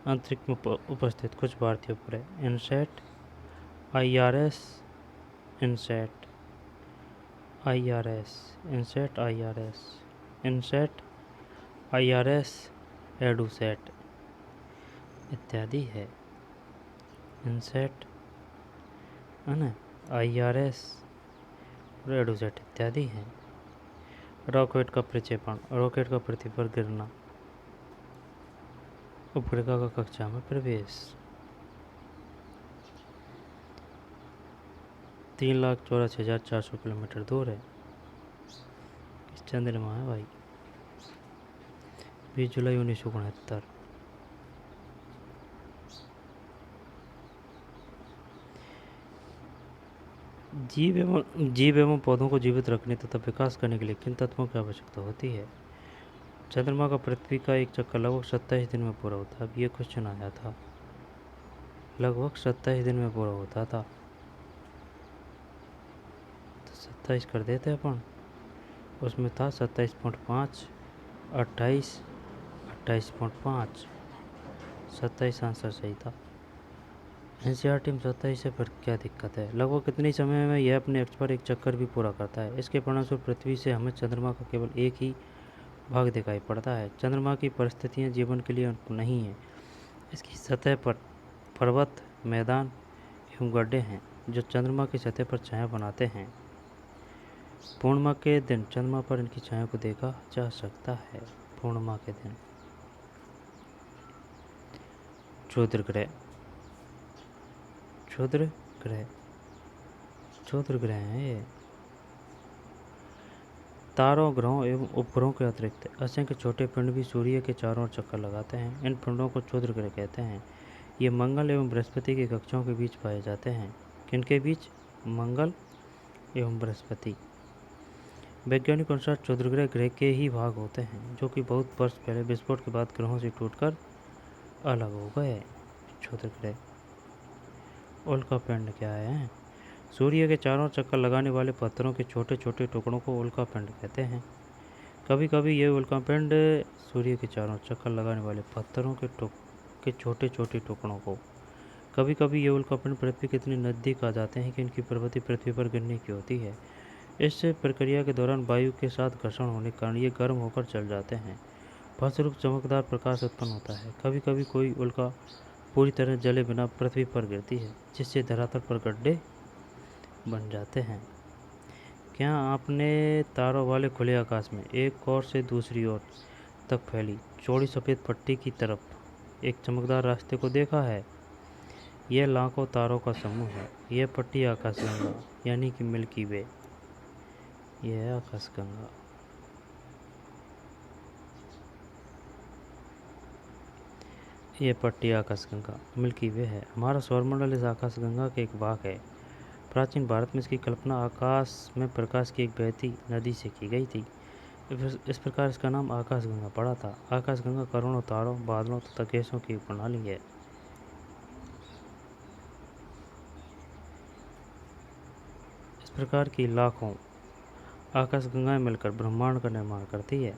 अंतरिक्ष में उपस्थित कुछ भारतीय उपग्रह INSAT, IRS, INSAT, IRS, EDUSAT इत्यादि है। इनसेट है ना, IRS और एडुसेट इत्यादि हैं। रॉकेट का प्रक्षेपण, रॉकेट का पृथ्वी पर गिरना। उपग्रह का कक्षा में प्रवेश। 3,84,400 किलोमीटर दूर है। चंद्रमा है भाई। 20 जुलाई 1969। जीव एवं पौधों को जीवित रखने तथा विकास करने के लिए किन तत्वों की आवश्यकता होती है? चंद्रमा का पृथ्वी का एक चक्कर लगभग 27 दिन में पूरा होता है। अब ये क्वेश्चन आया था, लगभग 27 दिन में पूरा होता था, तो 27 कर देते अपन। उसमें था 27.5, 28, 28.5, 27 आंसर सही था। NCERT में 27 है, फिर क्या दिक्कत है? लगभग कितने समय में यह अपने अक्ष पर एक चक्कर भी पूरा करता है? इसके परिणामस्वरूप पृथ्वी से हमें चंद्रमा का केवल एक ही भाग दिखाई पड़ता है। चंद्रमा की परिस्थितियाँ जीवन के लिए अनुकूल नहीं हैं। इसकी सतह पर पर्वत, मैदान एवं गड्ढे हैं जो चंद्रमा की सतह पर छाया बनाते हैं। पूर्णिमा के दिन चंद्रमा पर इनकी छाया को देखा जा सकता है। पूर्णिमा के दिन। क्षुद्र ग्रह, क्षुद्र ग्रह, क्षुद्र ग्रह हैं ये। तारों, ग्रहों एवं उपग्रहों के अतिरिक्त असंख्य छोटे पिंड भी सूर्य के चारों ओर चक्कर लगाते हैं। इन पिंडों को क्षुद्र ग्रह कहते हैं। ये मंगल एवं बृहस्पति की कक्षाओं के बीच पाए जाते हैं। किनके बीच? मंगल एवं बृहस्पति। वैज्ञानिक अनुसार क्षुद्र ग्रह के ही भाग होते हैं जो कि बहुत वर्ष पहले विस्फोट के बाद ग्रहों से टूटकर अलग हो गए। क्षुद्र ग्रह। उल्कापिंड क्या है? सूर्य के चारों चक्कर लगाने वाले पत्थरों के छोटे छोटे टुकड़ों को उल्कापिंड कहते हैं। कभी कभी ये उल्कापिंड सूर्य के चारों चक्कर लगाने वाले पत्थरों के छोटे छोटे टुकड़ों को, कभी कभी ये उल्कापिंड पृथ्वी के इतने नज़दीक आ जाते हैं कि इनकी प्रवृत्ति पृथ्वी पर गिरने की होती है। इस प्रक्रिया के दौरान वायु के साथ घर्षण होने के कारण ये गर्म होकर चल जाते हैं। फलस्वरूप चमकदार प्रकाश उत्पन्न होता है। कभी कभी कोई उल्का पूरी तरह जले बिना पृथ्वी पर गिरती है, जिससे धरातल पर गड्ढे बन जाते हैं। क्या आपने तारों वाले खुले आकाश में एक ओर से दूसरी ओर तक फैली चौड़ी सफ़ेद पट्टी की तरफ एक चमकदार रास्ते को देखा है? यह लाखों तारों का समूह है। यह पट्टी आकाशगंगा यानी कि मिल्की वे। यह है आकाशगंगा। यह पट्टी आकाशगंगा मिल्की वे है। हमारा सौरमंडल इस आकाशगंगा का एक भाग है। प्राचीन भारत में इसकी कल्पना आकाश में प्रकाश की एक बहती नदी से की गई थी। इस प्रकार इसका नाम आकाशगंगा पड़ा था। आकाशगंगा करोड़ों तारों, बादलों तथा गैसों की प्रणाली है। इस प्रकार की लाखों आकाशगंगाएं मिलकर ब्रह्मांड का निर्माण करती है।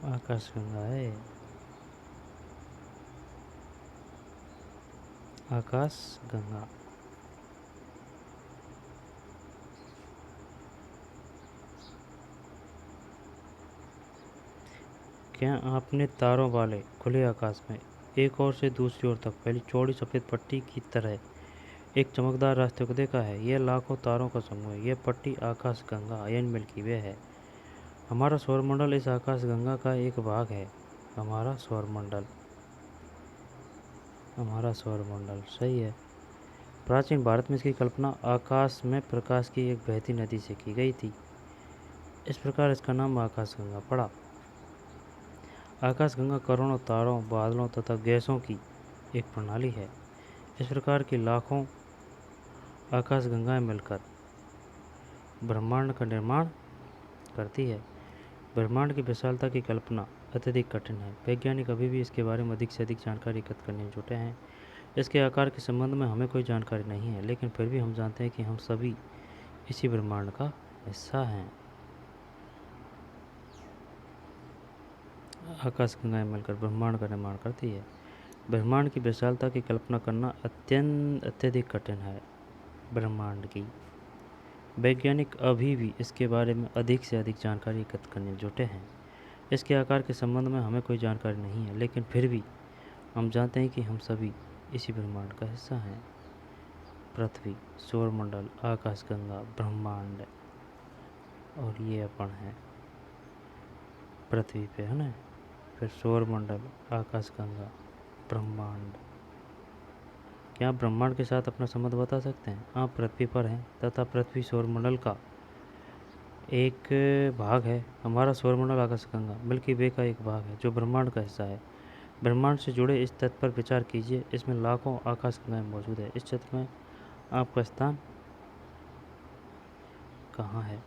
आकाशगंगा है आकाशगंगा। क्या आपने तारों वाले खुले आकाश में एक ओर से दूसरी ओर तक फैली चौड़ी सफ़ेद पट्टी की तरह एक चमकदार रास्ते को देखा है? यह लाखों तारों का समूह है। यह पट्टी आकाशगंगा यानी मिल्की वे है। हमारा सौरमंडल इस आकाशगंगा का एक भाग है। हमारा सौरमंडल, हमारा सौरमंडल सही है। प्राचीन भारत में इसकी कल्पना आकाश में प्रकाश की एक बहती नदी से की गई थी। इस प्रकार इसका नाम आकाशगंगा पड़ा। आकाशगंगा करोड़ों तारों, बादलों तथा गैसों की एक प्रणाली है। इस प्रकार की लाखों आकाशगंगाएं मिलकर ब्रह्मांड का निर्माण करती है। ब्रह्मांड की विशालता की कल्पना अत्यधिक कठिन है। वैज्ञानिक अभी भी इसके बारे में अधिक से अधिक जानकारी एकत्र करने में जुटे हैं। इसके आकार के संबंध में हमें कोई जानकारी नहीं है, लेकिन फिर भी हम जानते हैं कि हम सभी इसी ब्रह्मांड का हिस्सा हैं। आकाशगंगाएं मिलकर ब्रह्मांड का निर्माण करती है। ब्रह्मांड की विशालता की कल्पना करना अत्यधिक कठिन है। ब्रह्मांड की वैज्ञानिक अभी भी इसके बारे में अधिक से अधिक जानकारी एकत्र करने में जुटे हैं। इसके आकार के संबंध में हमें कोई जानकारी नहीं है, लेकिन फिर भी हम जानते हैं कि हम सभी इसी ब्रह्मांड का हिस्सा हैं। पृथ्वी, सौरमंडल, आकाशगंगा, ब्रह्मांड, और ये अपन है पृथ्वी पे, है ना। फिर सौरमंडल, आकाशगंगा, ब्रह्मांड। क्या आप ब्रह्मांड के साथ अपना संबंध बता सकते हैं? आप पृथ्वी पर हैं तथा पृथ्वी सौरमंडल का एक भाग है। हमारा सौरमंडल आकाशगंगा मिल्की वे का एक भाग है जो ब्रह्मांड का हिस्सा है। ब्रह्मांड से जुड़े इस तथ्य पर विचार कीजिए, इसमें लाखों आकाशगंगाएं मौजूद है। इस चित्र में आपका स्थान कहाँ है?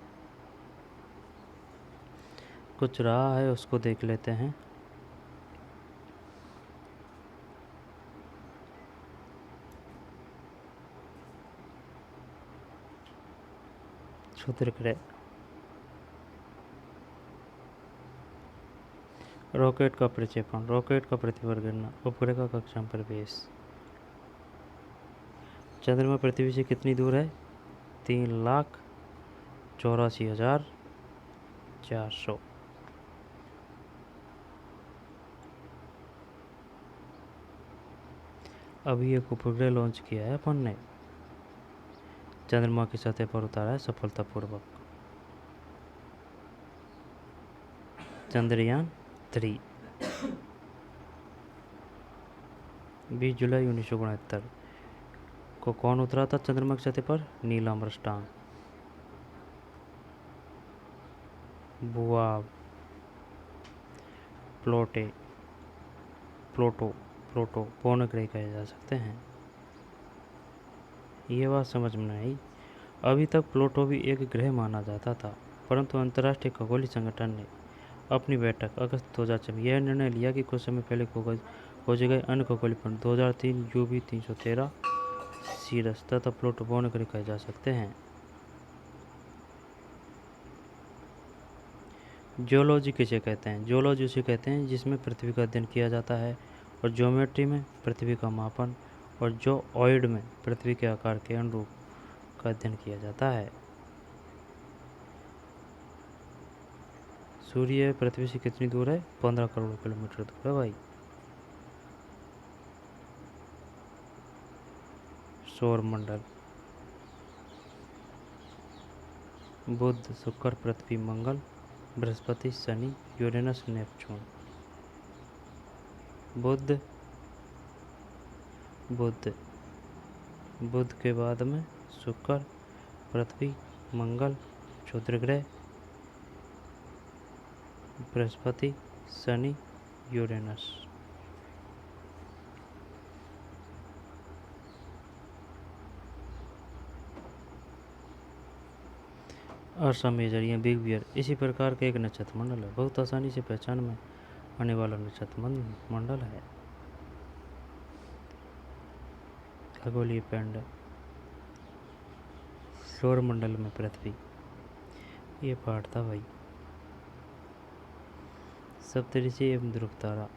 कुछ रहा है उसको देख लेते हैं। क्षुद्र ग्रह, रॉकेट का प्रक्षेपण, रॉकेट का पृथ्वी पर गिरना, उपग्रह का कक्षा में प्रवेश। चंद्रमा पृथ्वी से कितनी दूर है? 3,84,400। अभी एक उपग्रह लॉन्च किया है अपन ने, चंद्रमा की सतह पर उतारा है सफलतापूर्वक। चंद्रयान 3, 20 जुलाई 1969 को कौन उतरा था चंद्रमा की सतह पर? Neil Armstrong. बुआ, प्लोटे, प्लोटो, प्लोटो पौन ग्रह कहे जा सकते हैं। ये बात समझ में नहीं आई। अभी तक प्लूटो भी एक ग्रह माना जाता था, परंतु अंतर्राष्ट्रीय खगोलीय संगठन ने अपनी बैठक अगस्त 2006 में यह निर्णय लिया कि कुछ समय पहले खोजे गए अन्य खगोलीय पिंड 2003 UV 313 सीरस तथा प्लूटो पौन ग्रह कहे जा सकते हैं। जियोलॉजी किसे कहते हैं? जियोलॉजी उसे कहते हैं जिसमें पृथ्वी का अध्ययन किया जाता है, और ज्योमेट्री में पृथ्वी का मापन, और जियोइड में पृथ्वी के आकार के अनुरूप का अध्ययन किया जाता है। सूर्य पृथ्वी से कितनी दूर है? 15 करोड़ किलोमीटर दूर है भाई। सौरमंडल, बुध, शुक्र, पृथ्वी, मंगल, बृहस्पति, शनि, यूरेनस, नेपच्यून। बुध, बुध, बुध के बाद में शुक्र, पृथ्वी, मंगल, क्षुद्र ग्रह, बृहस्पति, शनि, यूरेनस। अर्सा मेजर या बिग बियर इसी प्रकार का एक नक्षत्र मंडल है। बहुत आसानी से पहचान में आने वाला नक्षत्र मंडल है। खगोलीय पिंड, सौरमंडल में पृथ्वी, ये पाठ था भाई। सप्तऋषि एवं ध्रुव तारा,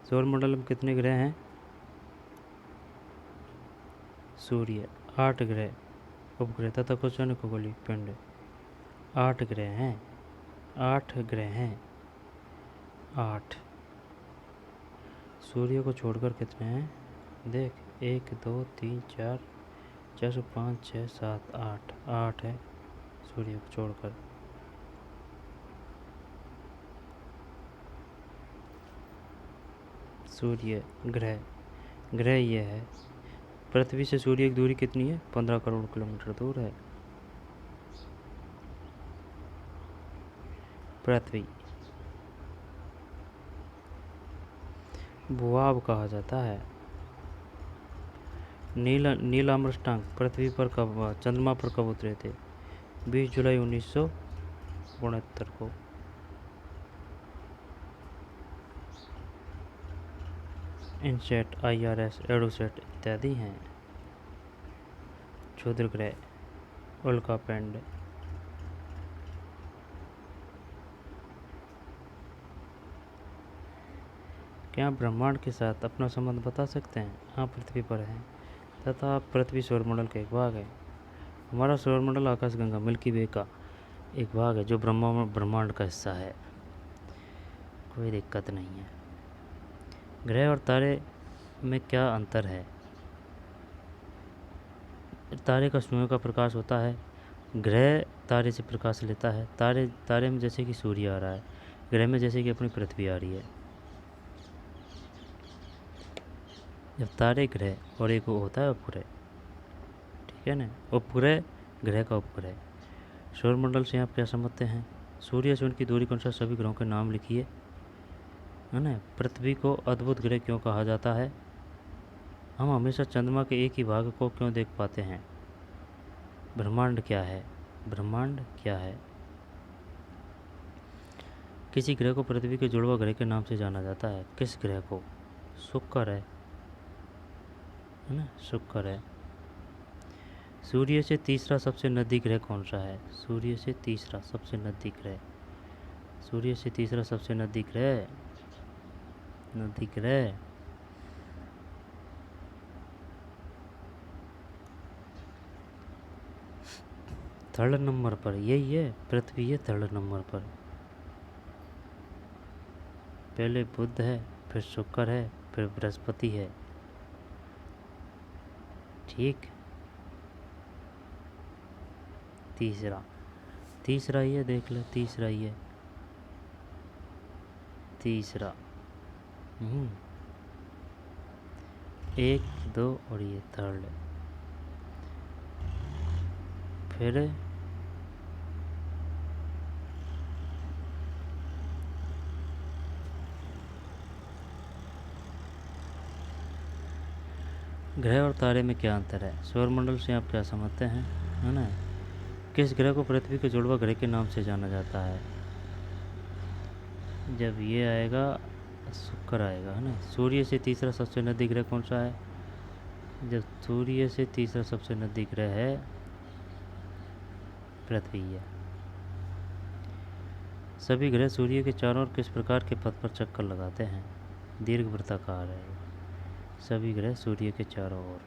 सौरमंडल में कितने ग्रह हैं? सूर्य, 8 ग्रह, उपग्रह तथा कुछ अन्य खगोलीय पिंड। 8 ग्रह हैं, 8 ग्रह हैं, 8। सूर्य को छोड़कर कितने हैं? देख, 1 2 3 4 4 5 6 7 8, 8 है सूर्य को छोड़कर। सूर्य ग्रह, ग्रह ये है। पृथ्वी से सूर्य की दूरी कितनी है? 15 करोड़ किलोमीटर दूर है। पृथ्वी भूभाग कहा जाता है। नील आर्मस्ट्रांग पृथ्वी पर कब, चंद्रमा पर कब उतरे थे? 20 जुलाई 1969 को। इनसेट, IRS, एडोसेट इत्यादि हैं। क्षुद्र ग्रह, उल्का पिंड, क्या आप ब्रह्मांड के साथ अपना संबंध बता सकते हैं? हाँ, पृथ्वी पर हैं तथा पृथ्वी सौरमंडल का एक भाग है। हमारा सौरमंडल आकाशगंगा मिल्की वे का एक भाग है जो ब्रह्मांड का हिस्सा है। कोई दिक्कत नहीं है। ग्रह और तारे में क्या अंतर है? तारे का सूर्य का प्रकाश होता है, ग्रह तारे से प्रकाश लेता है। तारे में जैसे कि सूर्य आ रहा है, ग्रह में जैसे कि अपनी पृथ्वी आ रही है। जब तारे ग्रह और एक वो होता है उपग्रह, ठीक है ना, उपग्रह ग्रह का उपग्रह। सौरमंडल से आप क्या समझते हैं? सूर्य से उनकी दूरी के अनुसार सभी ग्रहों के नाम लिखिए, है ना। पृथ्वी को अद्भुत ग्रह क्यों कहा जाता है? हम हमेशा चंद्रमा के एक ही भाग को क्यों देख पाते हैं? ब्रह्मांड क्या है? ब्रह्मांड क्या है? किसी ग्रह को पृथ्वी के जुड़वा ग्रह के नाम से जाना जाता है। किस ग्रह को? शुक्र है ना, शुक्र है। सूर्य से तीसरा सबसे नज़दीक ग्रह कौन सा है? सूर्य से तीसरा सबसे नज़दीक ग्रह, सूर्य से तीसरा सबसे नज़दीक ग्रह थर्ड नंबर पर यही है, पृथ्वी है थर्ड नंबर पर। पहले बुध है, फिर शुक्र है, फिर बृहस्पति है, ठीक। तीसरा ही है, देख ले, तीसरा ही है, तीसरा। 1 2 और ये थर्ड। फिर ग्रह और तारे में क्या अंतर है? सौरमंडल से आप क्या समझते हैं, है ना। किस ग्रह को पृथ्वी के जुड़वा ग्रह के नाम से जाना जाता है? जब ये आएगा शुक्र आएगा, है ना। सूर्य से तीसरा सबसे नज़दीक ग्रह कौन सा है? जब सूर्य से तीसरा सबसे नज़दीक ग्रह है, पृथ्वी है। सभी ग्रह सूर्य के चारों ओर किस प्रकार के पथ पर चक्कर लगाते हैं? दीर्घवृत्ताकार है। सभी ग्रह सूर्य के चारों ओर।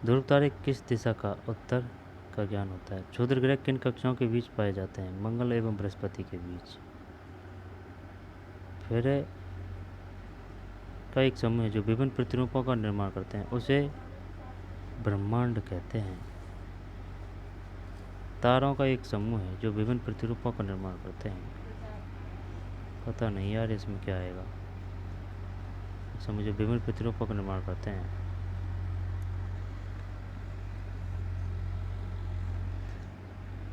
ध्रुव तारे किस दिशा का उत्तर का ज्ञान होता है? क्षुद्र ग्रह किन कक्षाओं के बीच पाए जाते हैं? मंगल एवं बृहस्पति के बीच। फिर का एक समूह है जो विभिन्न प्रतिरूपों का निर्माण करते हैं, उसे ब्रह्मांड कहते हैं। तारों का एक समूह है जो विभिन्न प्रतिरूपों का निर्माण करते हैं। पता नहीं यार इसमें क्या आएगा। समूह जो विभिन्न प्रतिरूपों का निर्माण करते हैं।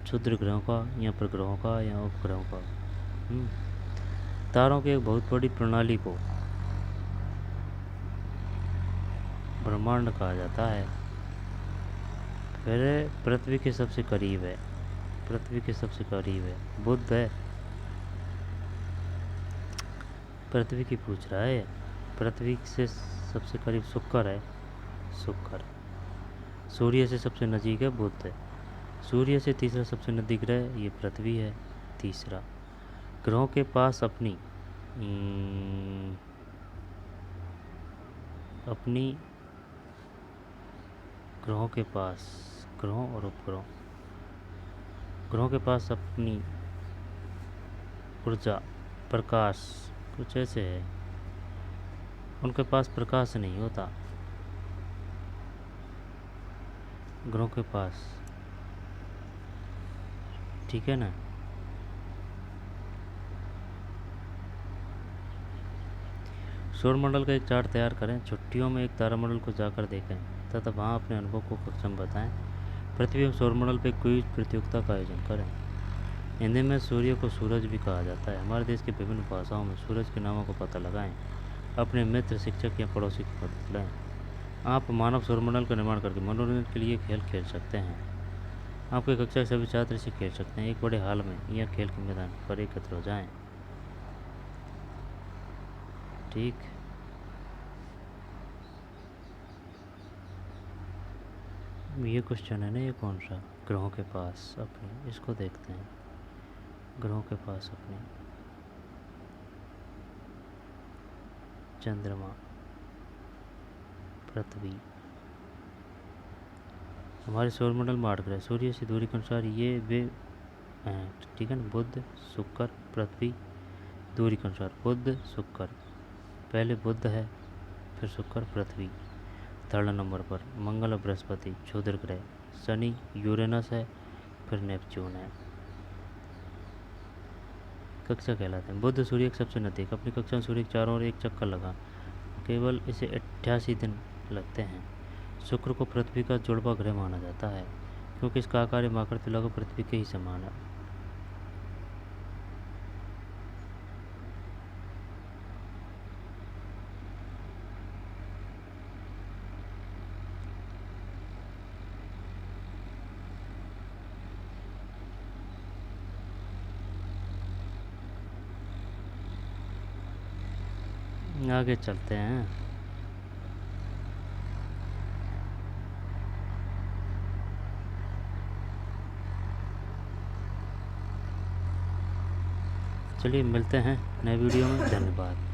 क्षुद्र ग्रहों का या प्रग्रहों का या उपग्रहों का। तारों की एक बहुत बड़ी प्रणाली को ब्रह्मांड कहा जाता है। फिर पृथ्वी के सबसे करीब है, पृथ्वी के सबसे करीब है बुध है। पृथ्वी की पूछ रहा है। पृथ्वी से सबसे करीब शुक्र है, शुक्र। सूर्य से सबसे नज़दीक है बुध है। सूर्य से तीसरा सबसे नज़दीक ग्रह ये पृथ्वी है, तीसरा। ग्रहों के पास अपनी ग्रहों के पास, ग्रहों और उपग्रहों, ग्रहों के पास अपनी ऊर्जा, प्रकाश कुछ ऐसे है, उनके पास प्रकाश नहीं होता ग्रहों के पास, ठीक है ना। सौरमंडल का एक चार्ट तैयार करें। छुट्टियों में एक तारामंडल को जाकर देखें तथा वहाँ अपने अनुभव को कक्षा में बताएं। पृथ्वी एवं सौरमंडल पर क्विज प्रतियोगिता का आयोजन करें। हिंदी में सूर्य को सूरज भी कहा जाता है। हमारे देश के विभिन्न भाषाओं में सूरज के नामों को पता लगाएं। अपने मित्र, शिक्षक या पड़ोसी की मदद लें। आप मानव सौरमंडल का निर्माण करके मनोरंजन के लिए खेल खेल सकते हैं। आपके कक्षा के सभी छात्र इसे खेल सकते हैं। एक बड़े हॉल में या खेल के मैदान पर एकत्र हो जाएं, ठीक। ये क्वेश्चन है ना, ये कौन सा? ग्रहों के पास अपने, इसको देखते हैं। ग्रहों के पास अपने, चंद्रमा, पृथ्वी। हमारे सौरमंडल में 8 ग्रह, सूर्य से दूरी के अनुसार ये वे हैं, ठीक है ना। बुध, शुक्र, पृथ्वी, दूरी के अनुसार बुध शुक्र, पहले बुध है, फिर शुक्र, पृथ्वी। थर्ड नंबर पर मंगल और बृहस्पति क्षुद्र ग्रह, शनि, यूरेनस है, फिर नेपच्यून है। कक्षा कहलाते हैं। बुध सूर्य के सबसे नज़दीक, अपनी कक्षा में सूर्य के चारों ओर एक चक्कर लगा, केवल इसे 88 दिन लगते हैं। शुक्र को पृथ्वी का जुड़वा ग्रह माना जाता है, क्योंकि इसका आकार एवं आकृति लगभग पृथ्वी के ही समान है। आगे चलते हैं। चलिए मिलते हैं नए वीडियो में। धन्यवाद।